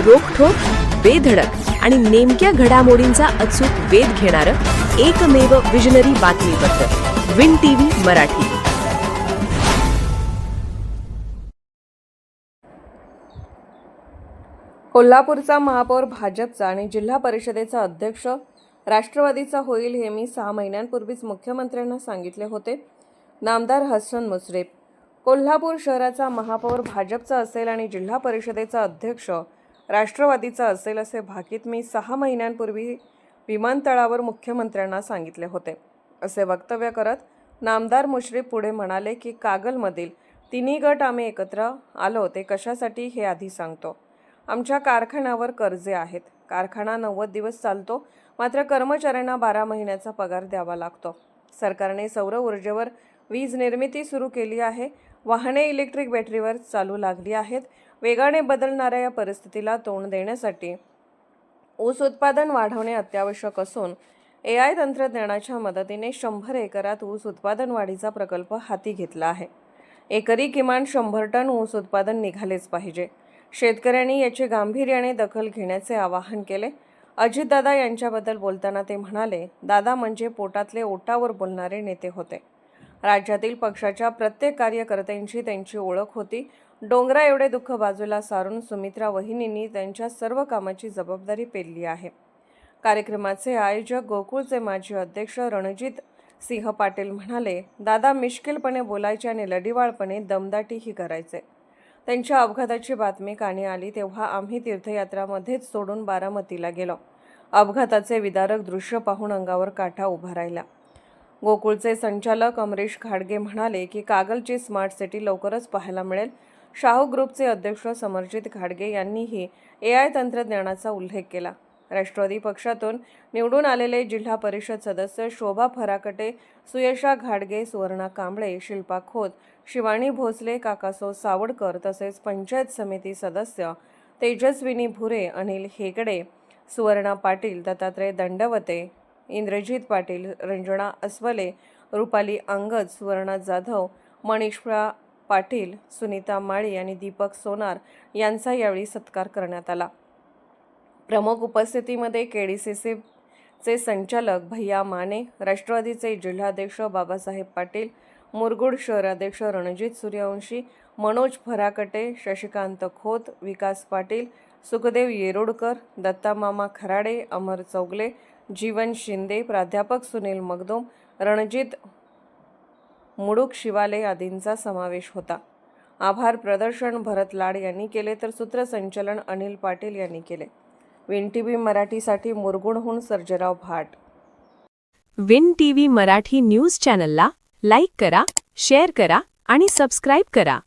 रोखठोक, बेधडक आणि नेमक्या घडामोडींचा अचूक वेध घेणारं एकमेव विजनरी बातमीपत्र विन टीव्ही मराठी. कोल्हापूरचा महापौर भाजपचा आणि जिल्हा परिषदेचा अध्यक्ष राष्ट्रवादीचा होईल हे मी 6 महिन्यांपूर्वीच मुख्यमंत्र्यांना सांगितले होते. नामदार हसन मुश्रीफ. कोल्हापूर शहराचा महापौर भाजपचा असेल आणि जिल्हा परिषदेचा अध्यक्ष राष्ट्रवादीचा असेल असे भाकीत मी 6 महिन्यांपूर्वी विमानतळावर मुख्यमंत्र्यांना सांगितले होते. असे वक्तव्य करत नामदार मुश्रीफ पुढे म्हणाले की कागलमधील तिन्ही गट आम्ही एकत्र आलो ते कशासाठी हे आधी सांगतो. आमच्या कारखान्यावर कर्जे आहेत. कारखाना 90 दिवस चालतो, मात्र कर्मचाऱ्यांना 12 महिन्याचा पगार द्यावा लागतो. सरकारने सौर ऊर्जेवर वीज निर्मिती सुरू केली आहे. वाहने इलेक्ट्रिक बॅटरीवर चालू लागली आहेत. वेगाने बदलणाऱ्या या परिस्थितीला तोंड देण्यासाठी ऊस उत्पादन वाढवणे अत्यावश्यक असून AI तंत्रज्ञानाच्या मदतीने 100 एकरात ऊस उत्पादन वाढीचा प्रकल्प हाती घेतला आहे. एकरी किमान 100 टन ऊस उत्पादन निघालेच पाहिजे. शेतकऱ्यांनी याची गांभीर्याने दखल घेण्याचे आवाहन केले. अजितदादा यांच्याबद्दल बोलताना ते म्हणाले, दादा म्हणजे पोटातले ओटावर बोलणारे नेते होते. राज्यातील पक्षाच्या प्रत्येक कार्यकर्त्यांची त्यांची ओळख होती. डोंगरा एवढे दुःख बाजूला सारून सुमित्रा वहिनींनी त्यांच्या सर्व कामाची जबाबदारी पेलली आहे. कार्यक्रमाचे आयोजक गोकुळचे माजी अध्यक्ष रणजित सिंह पाटील म्हणाले, दादा मिश्किलपणे बोलायचे आणि लढिवाळपणे दमदाटीही करायचे. त्यांच्या अपघाताची बातमी कानी आली तेव्हा आम्ही तीर्थयात्रामध्येच सोडून बारामतीला गेलो. अपघाताचे विदारक दृश्य पाहून अंगावर काटा उभा राहिला. गोकुळचे संचालक अमरीश घाडगे म्हणाले की कागलची स्मार्ट सिटी लवकरच पाहायला मिळेल. शाहू ग्रुपचे अध्यक्ष समरजित घाडगे यांनीही AI तंत्रज्ञानाचा उल्लेख केला. राष्ट्रवादी पक्षातून निवडून आलेले जिल्हा परिषद सदस्य शोभा फराकटे, सुयशा घाडगे, सुवर्णा कांबळे, शिल्पा खोत, शिवानी भोसले, काकासो सावडकर तसेच पंचायत समिती सदस्य तेजस्विनी भुरे, अनिल हेगडे, सुवर्णा पाटील, दत्तात्रय दंडवते, इंद्रजित पाटील, रंजना अस्वले, रुपाली अंगद, सुवर्णा जाधव, मनीषा पाटील, सुनीता माळी आणि दीपक सोनार यांचा यावेळी सत्कार करण्यात आला. प्रमुख उपस्थितीमध्ये KDCCचे संचालक भैया माने, राष्ट्रवादीचे जिल्हाध्यक्ष बाबासाहेब पाटील, मुरगुड शहराध्यक्ष रणजित सूर्यवंशी, मनोज फराकटे, शशिकांत खोत, विकास पाटील, सुखदेव येरोडकर, दत्तामामा खराडे, अमर चौगले, जीवन शिंदे, प्राध्यापक सुनील मगदूम, रणजित मुडुक शिवाले आदींचा समावेश होता. आभार प्रदर्शन भरत लाड यांनी केले तर सूत्रसंचालन अनिल पाटील यांनी केले. विन टीव्ही मराठीसाठी मुरगुडहून सर्जेराव भाट. विन टीव्ही मराठी न्यूज चॅनलला लाईक करा, शेअर करा आणि सबस्क्राईब करा.